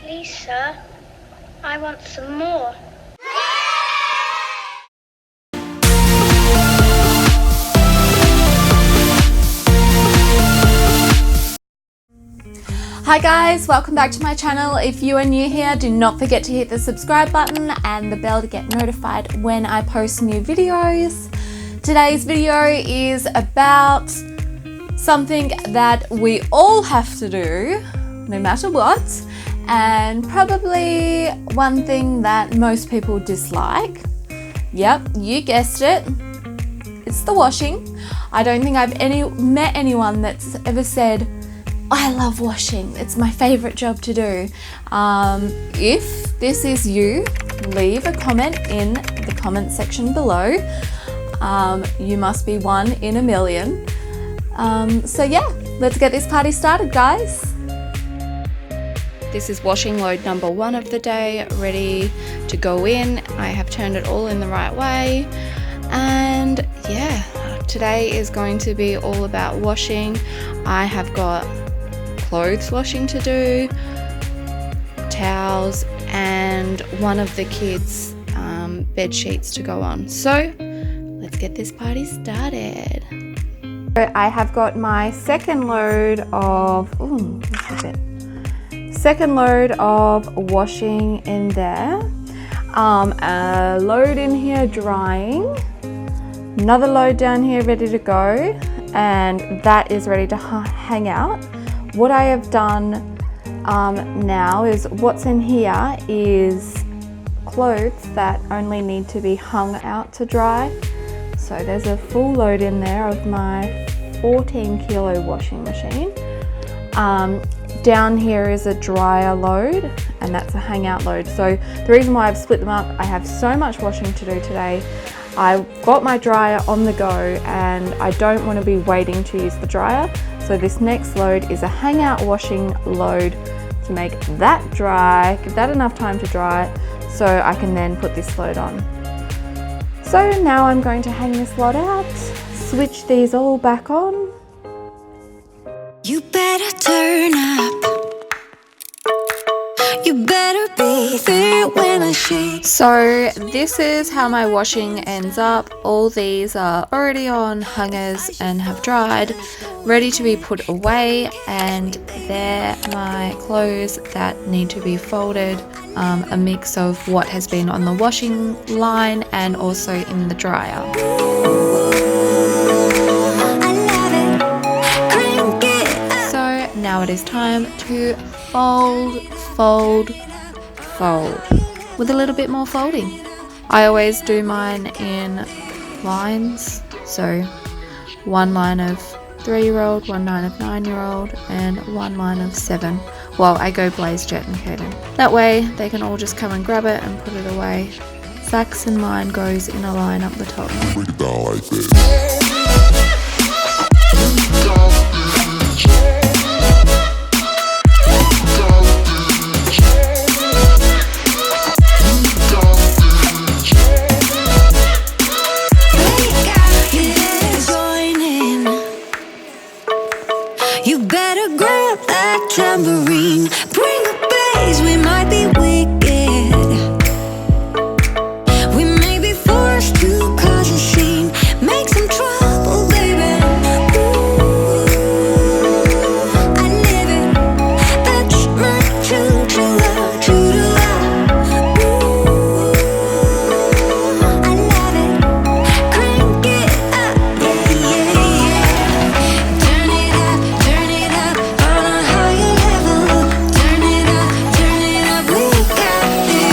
Please, sir, I want some more. Hi guys, welcome back to my channel. If you are new here, do not forget to hit the subscribe button and the bell to get notified when I post new videos. Today's video is about something that we all have to do, no matter what, and probably one thing that most people dislike. Yep, you guessed it. It's the washing. I don't think I've met anyone that's ever said, I love washing, it's my favorite job to do. If this is you, leave a comment in the comment section below. You must be one in a million. So yeah, let's get this party started, guys. This is washing load number 1 of the day, ready to go in. I have turned it all in the right way. And yeah, today is going to be all about washing. I have got clothes washing to do, towels, and one of the kids' bed sheets to go on. So let's get this party started. I have got my second load of washing in there. A load in here drying, another load down here ready to go, and that is ready to hang out. What I have done now is what's in here is clothes that only need to be hung out to dry. So there's a full load in there of my 14 kilo washing machine. Down here is a dryer load, and that's a hangout load. So the reason why I've split them up, I have so much washing to do today. I've got my dryer on the go and I don't want to be waiting to use the dryer. So this next load is a hangout washing load to make that dry, give that enough time to dry so I can then put this load on. So now I'm going to hang this lot out, switch these all back on. You better turn up. You better be there when I shake. So this is how my washing ends up. All these are already on hangers and have dried, ready to be put away, and they're my clothes that need to be folded. A mix of what has been on the washing line and also in the dryer. So now it is time to fold with a little bit more folding. I always do mine in lines, so one line of 3-year-old, one line of 9-year-old, and one line of 7. Well, I go Blaze, Jet, and Caden. That way they can all just come and grab it and put it away. Zach's and mine goes in a line up the top. Break it down like this. You better grab that tambourine, bring the bass, we might be wicked. We may be forced to cause a scene, make some trouble, baby. Ooh, I live it, that's my choo-choo-la, choo-choo-la. Ooh, I love it, crank it up, yeah, yeah, yeah. Turn it up on a higher level. Turn it up, we got this.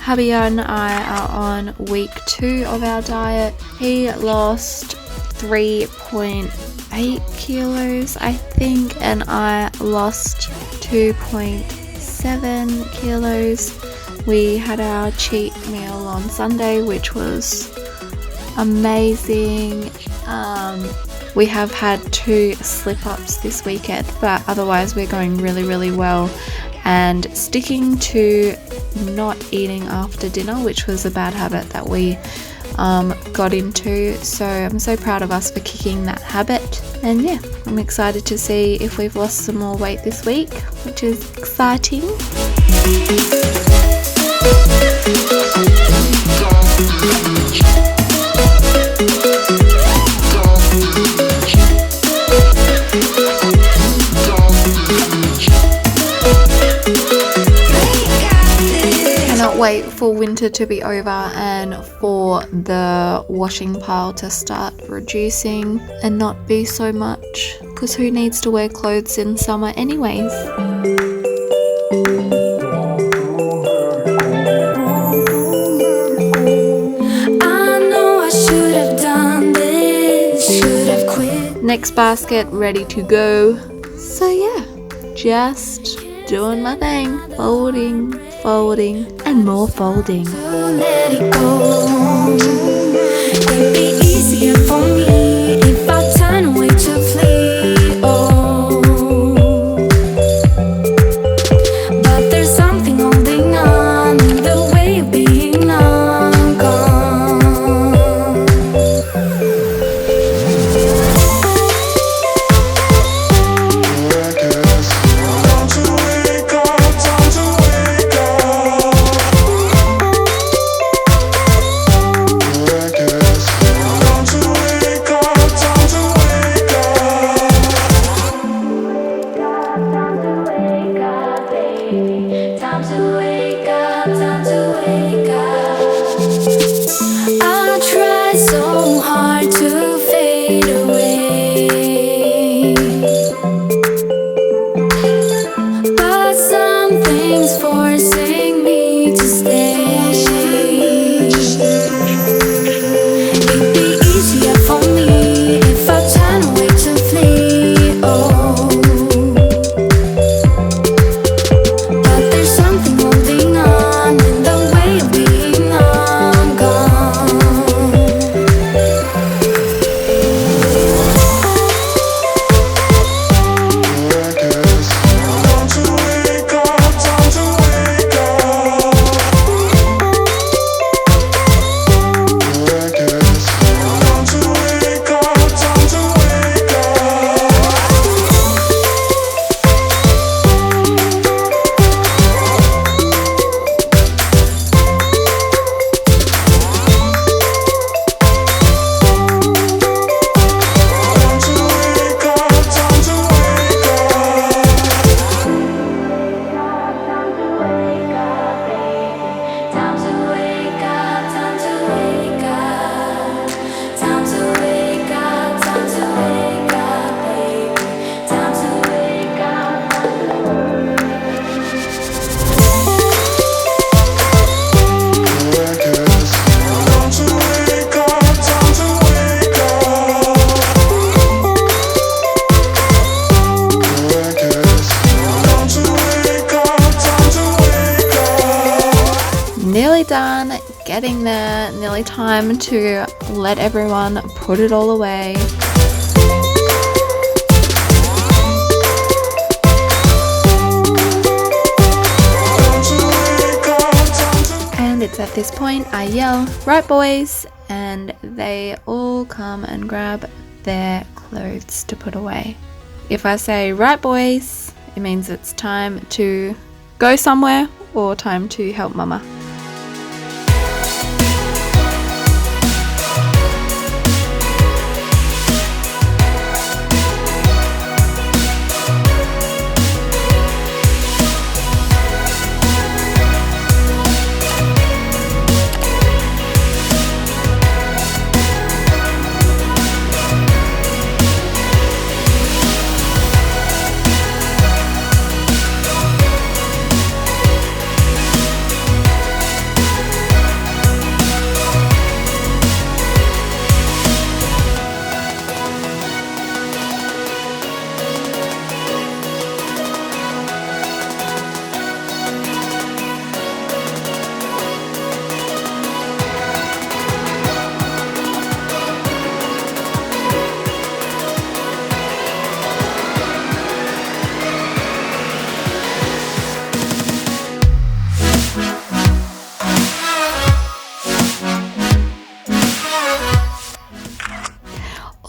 Hubby and I are on week 2 of our diet. He lost 3.8 kilos, I think, and I lost 2.7 kilos. We had our cheat meal on Sunday, which was amazing. We have had 2 slip-ups this weekend, but otherwise we're going really well, and sticking to not eating after dinner, which was a bad habit that we got into. So I'm so proud of us for kicking that habit. And yeah, I'm excited to see if we've lost some more weight this week, which is exciting. Cannot wait for winter to be over and for the washing pile to start reducing and not be so much, because who needs to wear clothes in summer anyways? Next basket ready to go. So yeah, just doing my thing, folding, and more folding. Let it go. It'd be easier for me if I turn away to flee. Oh, but there's something holding on, the way of being long gone. Nearly done, getting there, nearly time to let everyone put it all away. And it's at this point I yell, "Right boys," and they all come and grab their clothes to put away. If I say "right boys," it means it's time to go somewhere or time to help mama.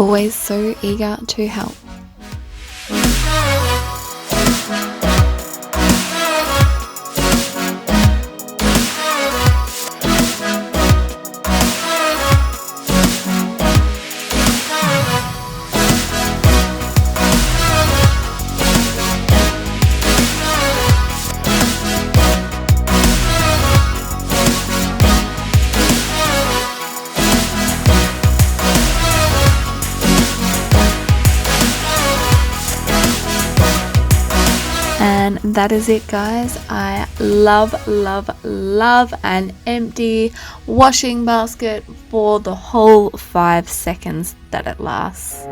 always so eager to help. And that is it, guys. I love an empty washing basket for the whole 5 seconds that it lasts.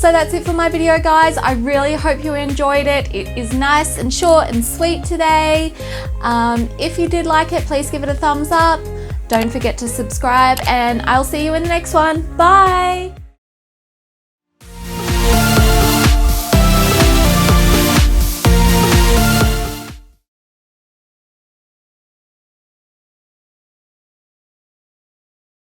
So that's it for my video, guys. I really hope you enjoyed it. It is nice and short and sweet today. If you did like it, please give it a thumbs up. Don't forget to subscribe, and I'll see you in the next one. Bye!